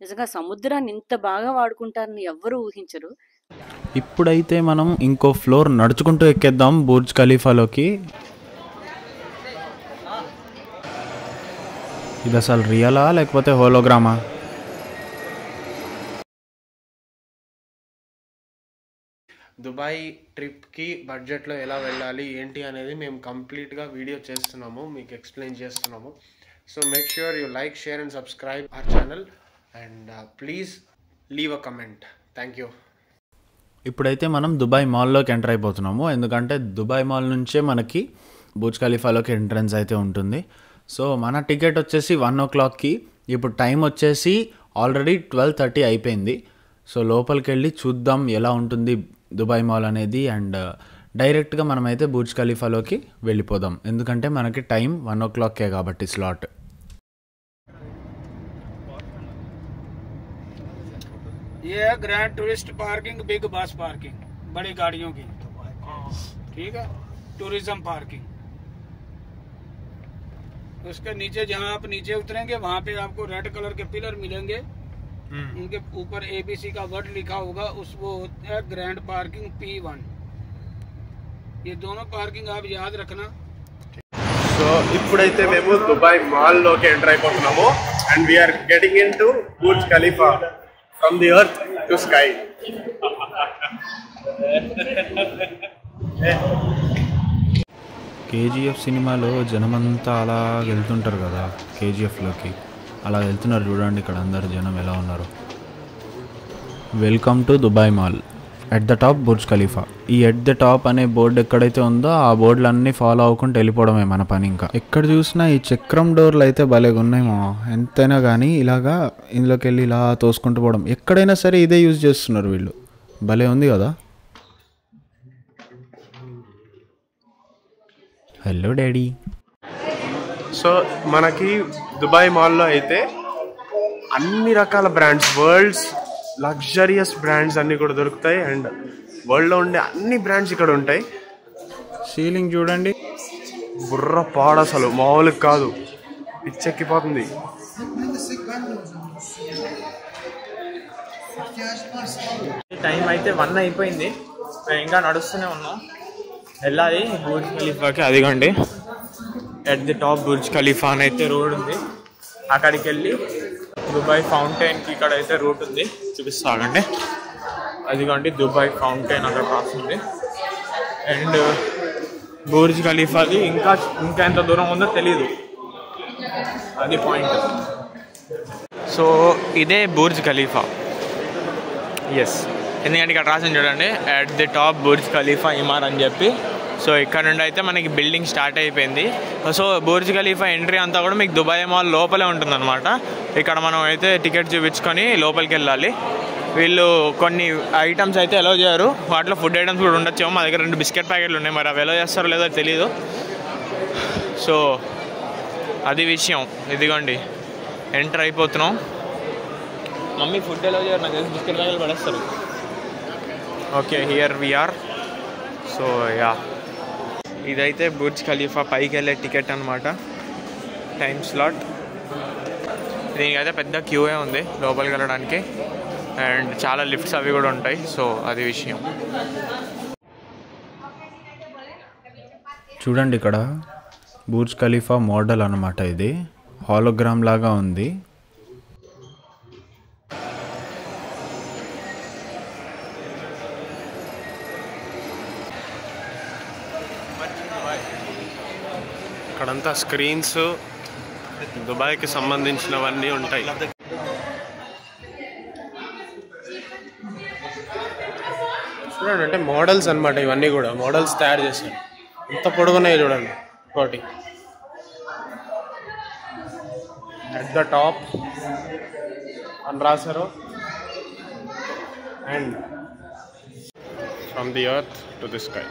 నిజంగా సముద్రాన్ని ఇంత బాగా వాడుకుంటారని ఎవ్వరూ ఊహించరు. ఇప్పుడైతే మనం ఇంకో ఫ్లోర్ నడుచుకుంటూ ఎక్కేద్దాం బుర్జ్ ఖలీఫాలోకి. ఇది అసలు రియలా లేకపోతే హోలోగ్రామా? దుబాయ్ ట్రిప్కి బడ్జెట్లో ఎలా వెళ్ళాలి ఏంటి అనేది మేము కంప్లీట్గా వీడియో చేస్తున్నాము, మీకు ఎక్స్ప్లెయిన్ చేస్తున్నాము. So make sure you like, share and subscribe our channel and please leave a comment. Thank you. ఇప్పుడైతే మనం దుబాయ్ మాల్లోకి ఎంటర్ అయిపోతున్నాము, ఎందుకంటే దుబాయ్ మాల్ నుంచే మనకి బుర్జ్ ఖలీఫాలోకి ఎంట్రన్స్ అయితే ఉంటుంది. సో మన టికెట్ వచ్చేసి 1 o'clockకి, ఇప్పుడు టైం వచ్చేసి ఆల్రెడీ 12:30 అయిపోయింది. సో లోపలికి వెళ్ళి చూద్దాం ఎలా ఉంటుంది దుబాయ్ మాల్ అనేది, అండ్ డైరెక్ట్గా మనమైతే బుర్జ్ ఖలీఫాలోకి వెళ్ళిపోదాం, ఎందుకంటే మనకి టైం 1 o'clockకే కాబట్టి స్లాట్. ये है ग्रैंड टूरिस्ट पार्किंग, बिग बस पार्किंग, बड़ी गाड़ियों की, ठीक है, टूरिज्म पार्किंग. उसके नीचे जहाँ आप नीचे उतरेंगे वहाँ पे आपको रेड कलर के पिलर मिलेंगे, उनके ऊपर ABC का वर्ड लिखा होगा, उस वो होता है ग्रैंड पार्किंग P1. ये दोनों पार्किंग आप याद रखना. సో ఇప్పుడైతే మేము దుబాయ్ మాల్లోకి ఎంటర్ అయిపోతున్నాము and we are getting into Burj Khalifa from the earth to sky. KGF సినిమాలో జనమంతా అలా వెళ్తుంటారు కదా కేజీఎఫ్లోకి, అలా వెళ్తున్నారు చూడండి ఇక్కడ అందరు జనం ఎలా ఉన్నారు. Welcome to Dubai mall, at the top Burj ఖలీఫా. ఈ ఎట్ ద టాప్ అనే బోర్డు ఎక్కడైతే ఉందో ఆ బోర్డులన్నీ ఫాలో అవ్వకుండా వెళ్ళిపోవడమే మన పని. ఇంకా ఎక్కడ చూసినా ఈ చక్రం డోర్లు అయితే భలేగా ఉన్నాయేమో, ఎంతైనా కానీ ఇలాగా ఇందులోకి వెళ్ళి ఇలా తోసుకుంటూ పోవడం, ఎక్కడైనా సరే ఇదే యూజ్ చేస్తున్నారు వీళ్ళు, భలే ఉంది కదా. Hello daddy. సో మనకి దుబాయ్ మాల్లో అయితే అన్ని రకాల బ్రాండ్స్, వరల్డ్స్ లగ్జరియస్ బ్రాండ్స్ అన్నీ కూడా దొరుకుతాయి అండ్ వరల్డ్లో ఉండే అన్ని బ్రాండ్స్ ఇక్కడ ఉంటాయి. సీలింగ్ చూడండి, బుర్ర పాడు అసలు మామూలుగా కాదు, పిచ్చెక్కిపోతుంది. టైం అయితే 1 అయిపోయింది, మేము ఇంకా నడుస్తూనే ఉన్నాం. వెళ్ళాలి బుర్జ్ ఖలీఫాకి. అదిగోండి ఎట్ ది టాప్ బుర్జ్ ఖలీఫా అని అయితే రోడ్ ఉంది, అక్కడికి వెళ్ళి దుబాయ్ ఫౌంటైన్కి ఇక్కడ అయితే రూట్ ఉంది, చూపిస్తానండి. అదిగోండి దుబాయ్ ఫౌంటైన్ అక్కడ రాస్తుంది. అండ్ బుర్జ్ ఖలీఫాది ఇంకా ఎంత దూరం ఉందో తెలీదు, అది పాయింట్. సో ఇదే బుర్జ్ ఖలీఫా, ఎస్, ఎందుకంటే ఇక్కడ రాసింది చూడండి at the top Burj Khalifa Emaar అని చెప్పి. సో ఇక్కడ నుండి అయితే మనకి బిల్డింగ్ స్టార్ట్ అయిపోయింది. సో బుర్జ్ ఖలీఫా ఎంట్రీ అంతా కూడా మీకు దుబాయ్ మాల్ లోపలే ఉంటుందన్నమాట. ఇక్కడ మనం అయితే టికెట్ చూపించుకొని లోపలికి వెళ్ళాలి. వీళ్ళు కొన్ని ఐటమ్స్ అయితే అలౌ చేయరు, వాటిలో ఫుడ్ ఐటమ్స్ కూడా ఉండొచ్చేమో. మా దగ్గర 2 బిస్కెట్ ప్యాకెట్లు ఉన్నాయి, మరి అవి అలౌ చేస్తారో లేదో తెలియదు. సో అది విషయం. ఇదిగోండి ఎంటర్ అయిపోతున్నాం. మమ్మీ ఫుడ్ అలౌ చేయరు, నాకు తెలిసి బిస్కెట్ ప్యాకెట్లు పడేస్తారు. Okay, here we are. So yeah, ఇదైతే బుర్జ్ ఖలీఫా పైకి వెళ్ళే టికెట్ అనమాట, టైం స్లాట్. దీనికైతే పెద్ద క్యూఏ ఉంది లోపలికి వెళ్ళడానికి, అండ్ చాలా లిఫ్ట్స్ అవి కూడా ఉంటాయి. సో అది విషయం. చూడండి ఇక్కడ బుర్జ్ ఖలీఫా మోడల్ అనమాట, ఇది హాలోగ్రామ్ లాగా ఉంది. ఇక్కడంతా స్క్రీన్స్, దుబాయ్కి సంబంధించినవన్నీ ఉంటాయి. చూడండి, అంటే మోడల్స్ అనమాట, ఇవన్నీ కూడా మోడల్స్ తయారు చేశారు. ఎంత పొడుగున్నాయి చూడండి. ఒకటి ఎట్ ద టాప్ అని రాశారు, and from the earth to the sky.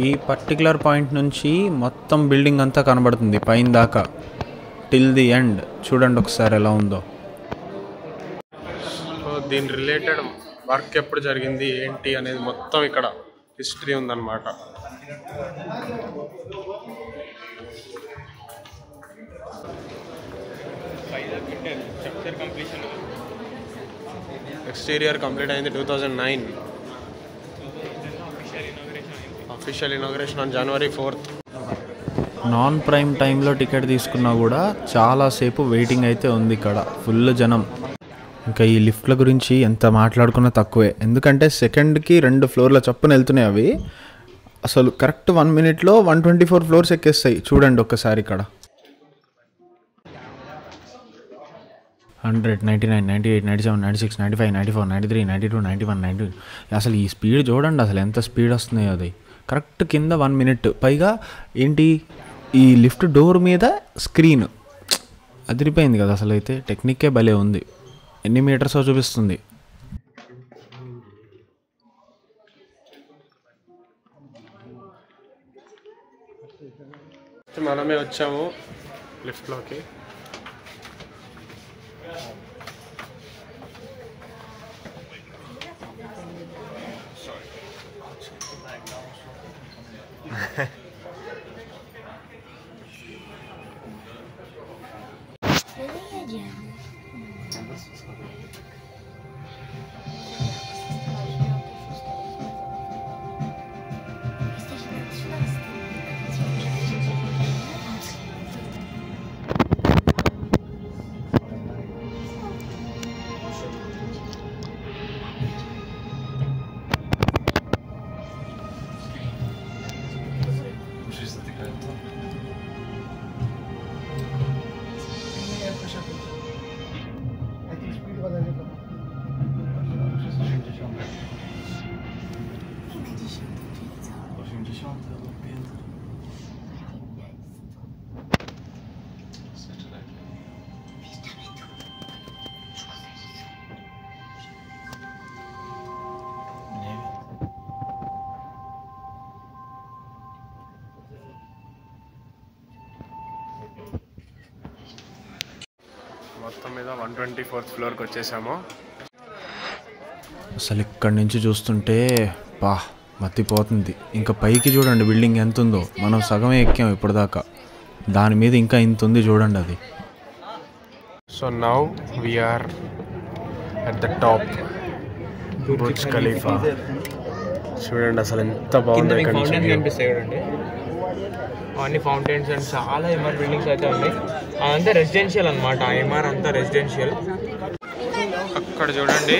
ఈ పర్టికులర్ పాయింట్ నుంచి మొత్తం బిల్డింగ్ అంతా కనబడుతుంది పైన దాకా, టిల్ ది ఎండ్. చూడండి ఒకసారి ఎలా ఉందో. సో దీని రిలేటెడ్ వర్క్ ఎప్పుడు జరిగింది ఏంటి అనేది మొత్తం ఇక్కడ హిస్టరీ ఉందన్నమాట. కంప్లీషన్ ఎక్స్టీరియర్ కంప్లీట్ అయింది 2009. Official inauguration on January 4th. Non prime టైంలో టికెట్ తీసుకున్నా కూడా చాలాసేపు వెయిటింగ్ అయితే ఉంది ఇక్కడ, ఫుల్ జనం. ఇంకా ఈ లిఫ్ట్ల గురించి ఎంత మాట్లాడుకున్నా తక్కువే, ఎందుకంటే సెకండ్కి 2 ఫ్లోర్ల చొప్పున వెళ్తున్నాయి అవి. అసలు కరెక్ట్ 1 మినిట్లో 124 ఫ్లోర్స్ ఎక్కేస్తాయి. చూడండి ఒక్కసారి ఇక్కడ 100, 99, 98, 97, 96, 95, 94, 93, 92, 91, 92. అసలు ఈ స్పీడ్ చూడండి, అసలు ఎంత స్పీడ్ వస్తున్నాయో అది. కరెక్ట్ కింద 1 మినిట్. పైగా ఏంటి, ఈ లిఫ్ట్ డోర్ మీద స్క్రీన్ అదిరిపోయింది కదా. అసలు అయితే టెక్నిక్కే భలే ఉంది. ఎన్ని మీటర్స్ చూపిస్తుంది. మనమే వచ్చాము లిఫ్ట్లోకి. మొత్తం మీద 124th ఫ్లోర్కి వచ్చేసాము. అసలు ఇక్కడి నుంచి చూస్తుంటే మత్తిపోతుంది. ఇంకా పైకి చూడండి బిల్డింగ్ ఎంత ఉందో. మనం సగమే ఎక్కాం ఇప్పటిదాకా, దాని మీద ఇంకా ఇంత ఉంది చూడండి అది. So now we are at the top Burj Khalifa. చూడండి అసలు ఎంత బాగుంది. ఫౌంటైన్స్ కనిపిస్తాయి చూడండి, అన్ని ఫౌంటైన్స్ అండ్ చాలా ఎంఆర్ బిల్డింగ్స్ అయితే ఉన్నాయి. అదంతా రెసిడెన్షియల్ అనమాట. ఎంఆర్ అంతా రెసిడెన్షియల్. అక్కడ చూడండి,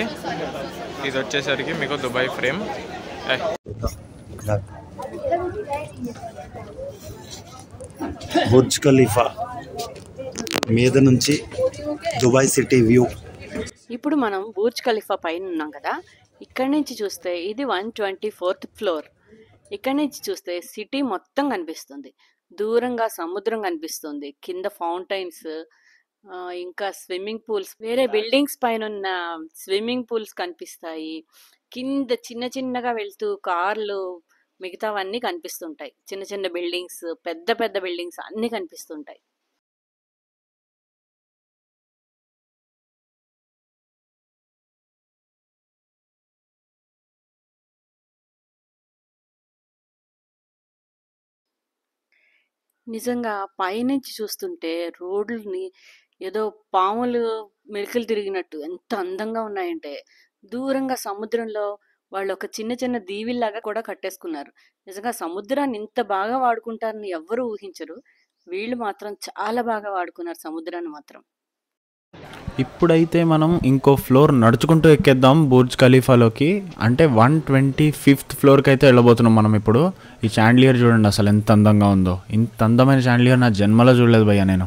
ఇది వచ్చేసరికి మీకు దుబాయ్ ఫ్రేమ్. బుర్జ్ ఖలీఫా మీద నుంచి దుబాయ్ సిటీ వ్యూ. ఇప్పుడు మనం బుర్జ్ ఖలీఫా పైన ఉన్నాం కదా. ఇక్కడి నుంచి చూస్తే ఇది 124th ఫ్లోర్. ఇక్కడి నుంచి చూస్తే సిటీ మొత్తం కనిపిస్తుంది. దూరంగా సముద్రం కనిపిస్తుంది, కింద ఫౌంటైన్స్, ఇంకా స్విమ్మింగ్ పూల్స్, వేరే బిల్డింగ్స్ పైన ఉన్న స్విమ్మింగ్ పూల్స్ కనిపిస్తాయి. కింద చిన్న చిన్నగా వెళ్తూ కార్లు మిగతావన్నీ కనిపిస్తుంటాయి. చిన్న చిన్న బిల్డింగ్స్, పెద్ద పెద్ద బిల్డింగ్స్ అన్నీ కనిపిస్తుంటాయి. నిజంగా పైనుంచి చూస్తుంటే రోడ్లని ఏదో పాములు మెలికలు తిరిగినట్టు ఎంత అందంగా ఉన్నాయంటే, దూరంగా సముద్రంలో వాళ్ళు ఒక చిన్న చిన్న దీవిల్లాగా కూడా కట్టేసుకున్నారు. నిజంగా సముద్రాన్ని ఇంత బాగా వాడుకుంటారని ఎవ్వరూ ఊహించరు. వీళ్ళు మాత్రం చాలా బాగా వాడుకున్నారు సముద్రాన్ని మాత్రం. ఇప్పుడైతే మనం ఇంకో ఫ్లోర్ నడుచుకుంటూ ఎక్కేద్దాం బుర్జ్ ఖలీఫాలోకి. అంటే 125th ఫ్లోర్కి అయితే వెళ్ళబోతున్నాం మనం ఇప్పుడు. ఈ చాండ్లియర్ చూడండి అసలు ఎంత అందంగా ఉందో. ఇంత అందమైన చాండ్లియర్ నా జన్మలో చూడలేదు భయ్యా నేను.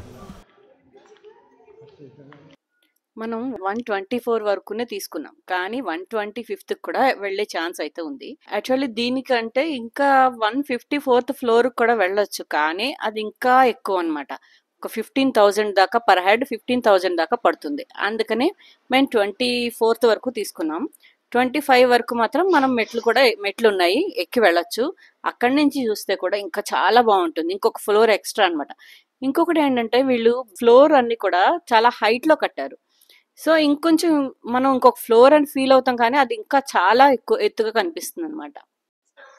మనం 124 వరకునే తీసుకున్నాం, కానీ 125th కూడా వెళ్ళే ఛాన్స్ అయితే ఉంది. యాక్చువల్లీ దీనికంటే ఇంకా 154th ఫ్లోర్ కూడా వెళ్ళొచ్చు, కానీ అది ఇంకా ఎక్కువ అనమాట. ఒక 15,000 దాకా పర్ హెడ్ 15,000 దాకా పడుతుంది. అందుకనే మేము 24th వరకు తీసుకున్నాం. 25 వరకు మాత్రం మనం మెట్లు ఉన్నాయి, ఎక్కి వెళ్ళొచ్చు. అక్కడి నుంచి చూస్తే కూడా ఇంకా చాలా బాగుంటుంది. ఇంకొక ఫ్లోర్ ఎక్స్ట్రా అనమాట. ఇంకొకటి ఏంటంటే వీళ్ళు ఫ్లోర్ అన్ని కూడా చాలా హైట్ లో కట్టారు. సో ఇంకొంచెం మనం ఇంకొక ఫ్లోర్ అని ఫీల్ అవుతాం, కానీ అది ఇంకా చాలా ఎక్కువ ఎత్తుగా కనిపిస్తుంది అనమాట.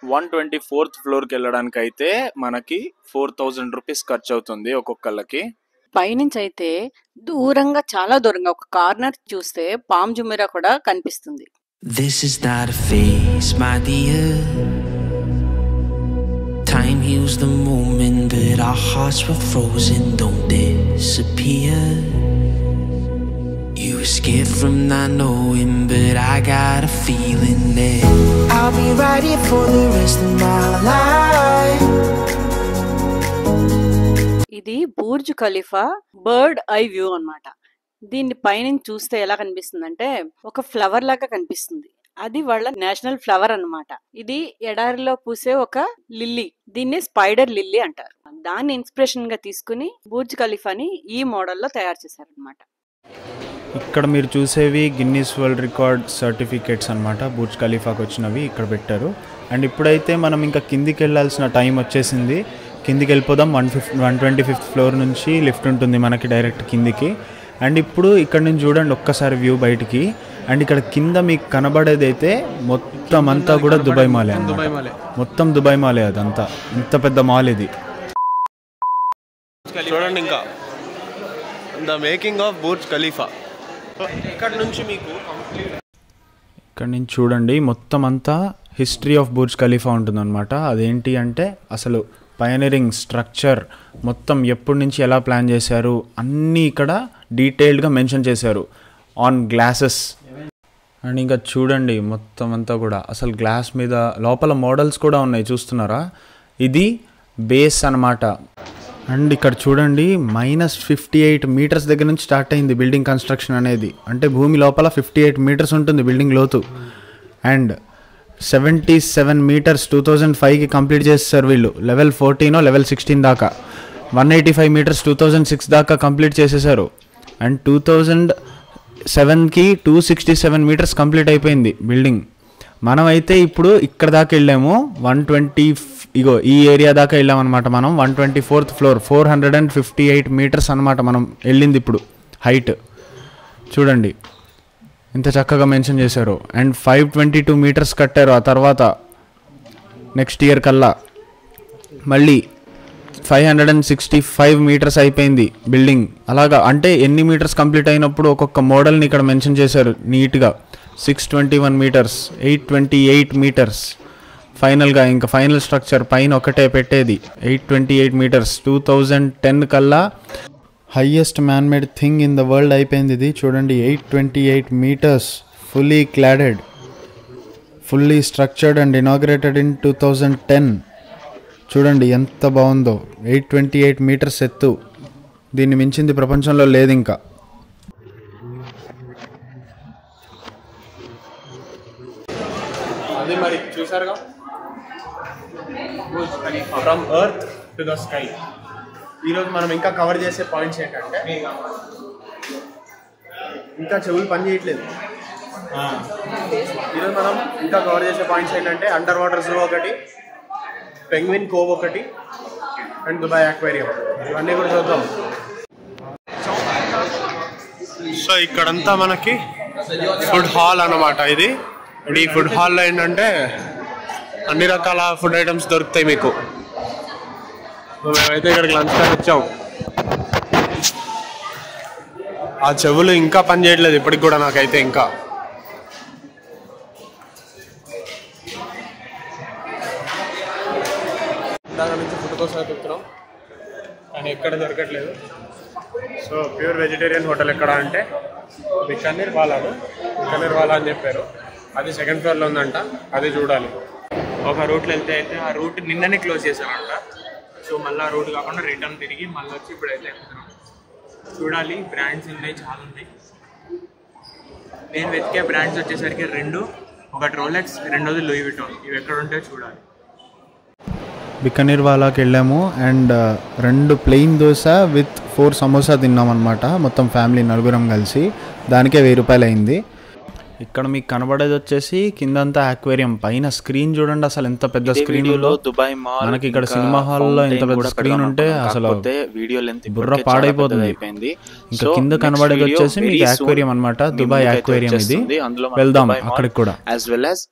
124th ఫ్లోర్కి వెళ్ళడానికి అయితే మనకి 4,000 రూపీస్ ఖర్చు అవుతుంది ఒక్కొక్కళ్ళకి. పైనుంచి అయితే దూరంగా చాలా దూరంగా ఒక కార్నర్ చూస్తే పామ్ జుమిరా కూడా కనిపిస్తుంది. This is not a phase, my dear. Time heals the moment, but our hearts were frozen, don't disappear. You were scared from not knowing, but I got a feeling that I'll be right here for the rest of my life. ఇది Burj Khalifa bird eye view అన్నమాట. దీన్ని పైనుంచి చూస్తే ఎలా కనిపిస్తుందంటే ఒక flower లాగా కనిపిస్తుంది. అది వాళ్ళ నేషనల్ ఫ్లవర్ అన్నమాట. ఇది ఎడారిలో పూసే ఒక లిల్లీ. దీన్ని స్పైడర్ లిల్లీ అంటారు. దాన్ని ఇన్స్పిరేషన్ గా తీసుకుని బుర్జ్ ఖలీఫాని ఈ మోడల్లో తయారు చేశారనమాట. ఇక్కడ మీరు చూసేవి గిన్నీస్ వరల్డ్ రికార్డ్ సర్టిఫికేట్స్ అనమాట. బుర్జ్ ఖలీఫాకి వచ్చినవి ఇక్కడ పెట్టారు. అండ్ ఇప్పుడైతే మనం ఇంకా కిందికి వెళ్ళాల్సిన టైం వచ్చేసింది. కిందికి వెళ్ళిపోదాం. 125th ఫ్లోర్ నుంచి లిఫ్ట్ ఉంటుంది మనకి డైరెక్ట్ కిందికి. అండ్ ఇప్పుడు ఇక్కడ నుంచి చూడండి ఒక్కసారి వ్యూ బయటికి. అండ్ ఇక్కడ కింద మీకు కనబడేది అయితే మొత్తం అంతా కూడా దుబాయ్ మాలే అన్నమాట. మొత్తం దుబాయ్ మాలే అదంతా. ఇంత పెద్ద మాల్ ఇది. చూడండి ఇంకా the making of Burj Khalifa. ఇక్కడ నుంచి మీకు ఇక్కడ నుంచి చూడండి మొత్తం అంతా హిస్టరీ ఆఫ్ బుర్జ్ ఖలీఫా ఉంటుందన్నమాట. అదేంటి అంటే అసలు పయనరింగ్ స్ట్రక్చర్ మొత్తం ఎప్పటి నుంచి ఎలా ప్లాన్ చేశారు అన్నీ ఇక్కడ డీటెయిల్డ్గా మెన్షన్ చేశారు ఆన్ గ్లాసెస్. అండ్ ఇంకా చూడండి మొత్తం అంతా కూడా అసలు గ్లాస్ మీద లోపల మోడల్స్ కూడా ఉన్నాయి చూస్తున్నారా. ఇది బేస్ అన్నమాట. అండ్ ఇక్కడ చూడండి -58 మీటర్స్ దగ్గర నుంచి స్టార్ట్ అయింది బిల్డింగ్ కన్స్ట్రక్షన్ అనేది. అంటే భూమి లోపల 58 మీటర్స్ ఉంటుంది బిల్డింగ్ లోతు. అండ్ 77 మీటర్స్ 2005కి కంప్లీట్ చేసేసారు వీళ్ళు. లెవెల్ 14 లెవెల్ 16 దాకా. 185 మీటర్స్ 2006 దాకా కంప్లీట్ చేసేసారు. అండ్ 2007కి 267 మీటర్స్ కంప్లీట్ అయిపోయింది బిల్డింగ్. మనమైతే ఇప్పుడు ఇక్కడ దాకా వెళ్ళాము. 120 ఈ ఏరియా దాకా వెళ్ళామన్నమాట మనం. 124th ఫ్లోర్ 458 మీటర్స్ అనమాట మనం వెళ్ళింది ఇప్పుడు హైట్. చూడండి ఇంత చక్కగా మెన్షన్ చేశారు. అండ్ 522 మీటర్స్ కట్టారు ఆ తర్వాత నెక్స్ట్ ఇయర్ కల్లా. మళ్ళీ 565 మీటర్స్ అయిపోయింది బిల్డింగ్. అలాగా అంటే ఎన్ని మీటర్స్ కంప్లీట్ అయినప్పుడు ఒక్కొక్క మోడల్ని ఇక్కడ మెన్షన్ చేశారు నీట్గా. 621 మీటర్స్, 828 మీటర్స్. ఫైనల్గా ఇంకా ఫైనల్ స్ట్రక్చర్ పైన ఒకటే పెట్టేది 828 మీటర్స్. 2010 కల్లా highest man made thing in the world అయిపోయింది ఇది. చూడండి 828 metres fully cladded, fully structured and inaugurated in 2010. చూడండి ఎంత బాగుందో. 828 మీటర్స్ ఎత్తు. దీన్ని మించింది ప్రపంచంలో లేదు ఇంకా. అది మరి చూసారుగా from earth to the sky. ఈరోజు మనం ఇంకా కవర్ చేసే పాయింట్స్ ఏంటంటే ఇంకా చెవులు పని చేయట్లేదు. ఈరోజు మనం ఇంకా కవర్ చేసే పాయింట్స్ ఏంటంటే అండర్ వాటర్ జూ ఒకటి, పెంగ్విన్ కోవ్ ఒకటి, అండ్ దుబాయ్ అక్వేరియం. ఇవన్నీ కూడా చూద్దాం. సో ఇక్కడంతా మనకి ఫుడ్ హాల్ అన్నమాట ఇది. ఈ ఫుడ్ హాల్లో ఏంటంటే అన్ని రకాల ఫుడ్ ఐటమ్స్ దొరుకుతాయి మీకు. మేమైతే ఇక్కడికి లంచ్ టైం వచ్చాం. ఆ చెవులు ఇంకా పని చేయట్లేదు ఇప్పటికి కూడా నాకైతే. ఇంకా దాని నుంచి ఫుడ్ కోసం వెతుకుతున్నాం కానీ ఎక్కడ దొరకట్లేదు. సో ప్యూర్ వెజిటేరియన్ హోటల్ ఎక్కడ అంటే బికనీర్ వాలా అని చెప్పారు. అది 2nd ఫ్లోర్లో ఉందంట. అది చూడాలి. ఒక రూట్లో వెళ్తే అయితే ఆ రూట్ నిన్ననే క్లోజ్ చేశారంట. సో మళ్ళీ ఆ రూట్ కాకుండా రిటర్న్ తిరిగి మళ్ళీ వచ్చి ఇప్పుడైతే వెళ్తున్నాం. చూడాలి, బ్రాండ్స్ ఉన్నాయి, చాలా ఉన్నాయి. నేను వెతికే బ్రాండ్స్ వచ్చేసరికి 2, ఒకటి రోలెక్స్, రెండోది లూయి విటాన్. ఇవి ఎక్కడ ఉంటాయో చూడాలి. బికనీర్ వాలాకి వెళ్ళాము. And 2 plain dosa with 4 samosa తిన్నామన్నమాట. మొత్తం ఫ్యామిలీ నలుగురం కలిసి. దానికే 1000 రూపాయలు అయింది. ఇక్కడ మీకు కనబడేది వచ్చేసి కిందంతా అక్వేరియం. పైన స్క్రీన్ చూడండి అసలు ఎంత పెద్ద స్క్రీన్. దుబాయ్ మాల్ మనకి ఇక్కడ సినిమా హాల్లో ఇంత పెద్ద స్క్రీన్ ఉంటే అసలు వీడియో లెంత్ బుర్ర పాడైపోతుంది. ఇంకా కింద కనబడేది వచ్చేసి మీకు అక్వేరియం అన్నమాట. దుబాయ్ అక్వేరియం ఇది. వెళ్దాం అక్కడికి కూడా. యాజ్ వెల్ యాజ్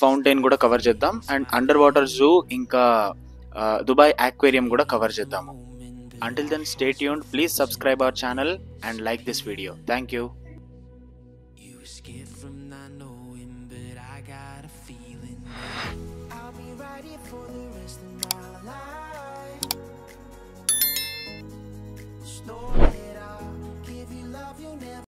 ఫౌంటైన్ కూడా కవర్ చేద్దాం. అండ్ అండర్ వాటర్ జూ ఇంకా దుబాయ్ అక్వేరియం కూడా కవర్ చేద్దాము. Until then, stay tuned. Please subscribe our channel and like this video. Thank you. You were scared from not knowing, but I got a feeling that I'll be right here for the rest of my life.